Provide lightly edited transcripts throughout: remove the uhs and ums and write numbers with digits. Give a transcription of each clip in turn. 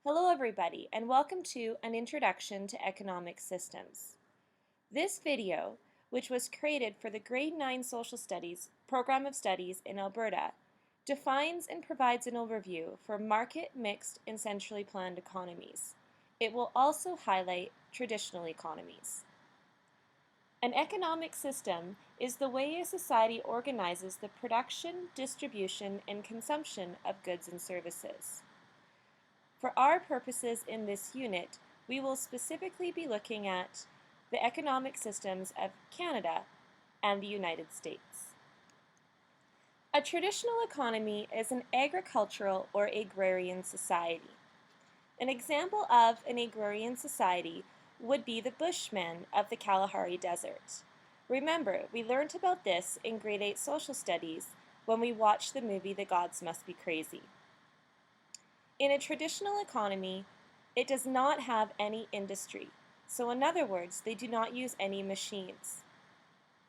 Hello everybody and welcome to an introduction to economic systems. This video, which was created for the Grade 9 Social Studies program of studies in Alberta, defines and provides an overview for market, mixed, and centrally planned economies. It will also highlight traditional economies. An economic system is the way a society organizes the production, distribution, and consumption of goods and services. For our purposes in this unit, we will specifically be looking at the economic systems of Canada and the United States. A traditional economy is an agricultural or agrarian society. An example of an agrarian society would be the Bushmen of the Kalahari Desert. Remember, we learned about this in Grade 8 Social Studies when we watched the movie The Gods Must Be Crazy. In a traditional economy, it does not have any industry, so in other words, they do not use any machines.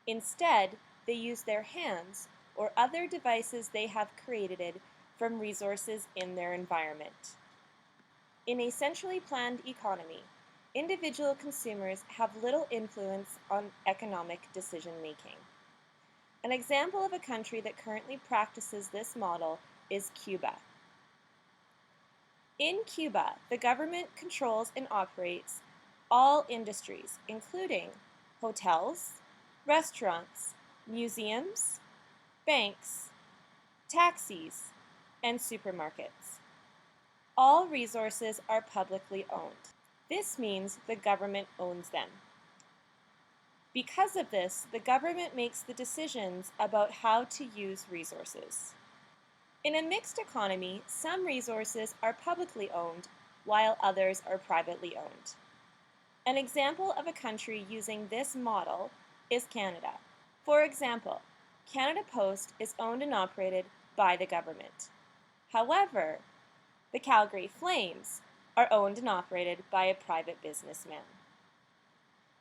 Instead, they use their hands or other devices they have created from resources in their environment. In a centrally planned economy, individual consumers have little influence on economic decision-making. An example of a country that currently practices this model is Cuba. In Cuba, the government controls and operates all industries, including hotels, restaurants, museums, banks, taxis, and supermarkets. All resources are publicly owned. This means the government owns them. Because of this, the government makes the decisions about how to use resources. In a mixed economy, some resources are publicly owned, while others are privately owned. An example of a country using this model is Canada. For example, Canada Post is owned and operated by the government. However, the Calgary Flames are owned and operated by a private businessman.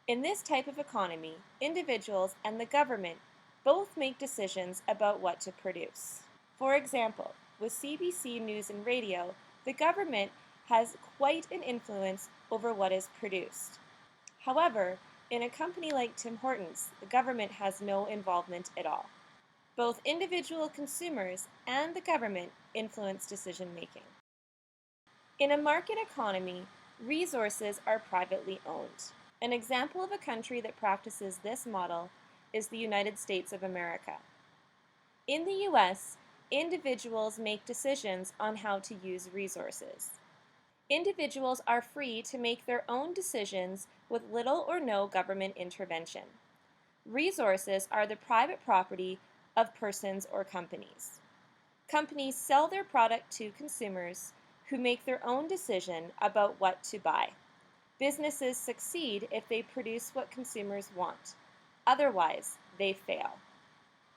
In this type of economy, individuals and the government both make decisions about what to produce. For example, with CBC News and Radio, the government has quite an influence over what is produced. However, in a company like Tim Hortons, the government has no involvement at all. Both individual consumers and the government influence decision-making. In a market economy, resources are privately owned. An example of a country that practices this model is the United States of America. In the US, individuals make decisions on how to use resources. Individuals are free to make their own decisions with little or no government intervention. Resources are the private property of persons or companies. Companies sell their product to consumers who make their own decision about what to buy. Businesses succeed if they produce what consumers want. Otherwise, they fail.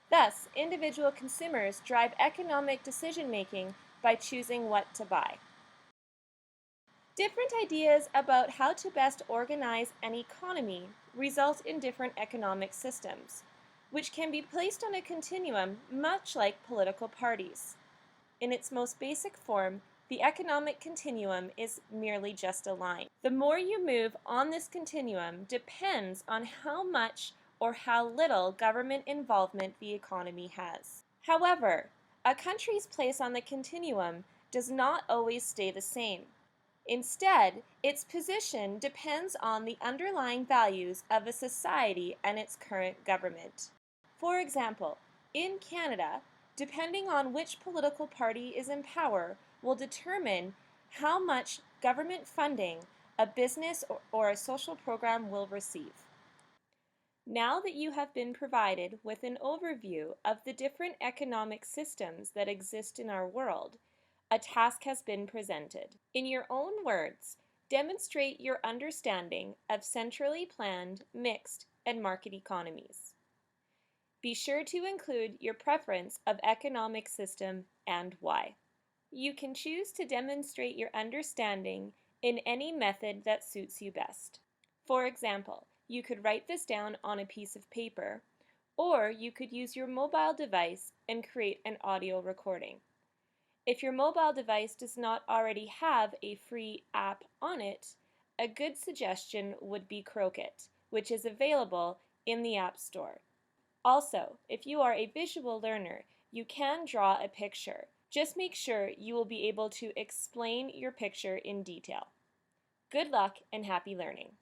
Thus, individual consumers drive economic decision-making by choosing what to buy. Different ideas about how to best organize an economy result in different economic systems, which can be placed on a continuum much like political parties. In its most basic form, the economic continuum is merely just a line. The more you move on this continuum depends on how much or how little government involvement the economy has. However, a country's place on the continuum does not always stay the same. Instead, its position depends on the underlying values of a society and its current government. For example, in Canada, depending on which political party is in power will determine how much government funding a business or a social program will receive. Now that you have been provided with an overview of the different economic systems that exist in our world, a task has been presented. In your own words, demonstrate your understanding of centrally planned, mixed, and market economies. Be sure to include your preference of economic system and why. You can choose to demonstrate your understanding in any method that suits you best. For example, you could write this down on a piece of paper, or you could use your mobile device and create an audio recording. If your mobile device does not already have a free app on it, a good suggestion would be Croquet, which is available in the App Store. Also, if you are a visual learner, you can draw a picture. Just make sure you will be able to explain your picture in detail. Good luck and happy learning!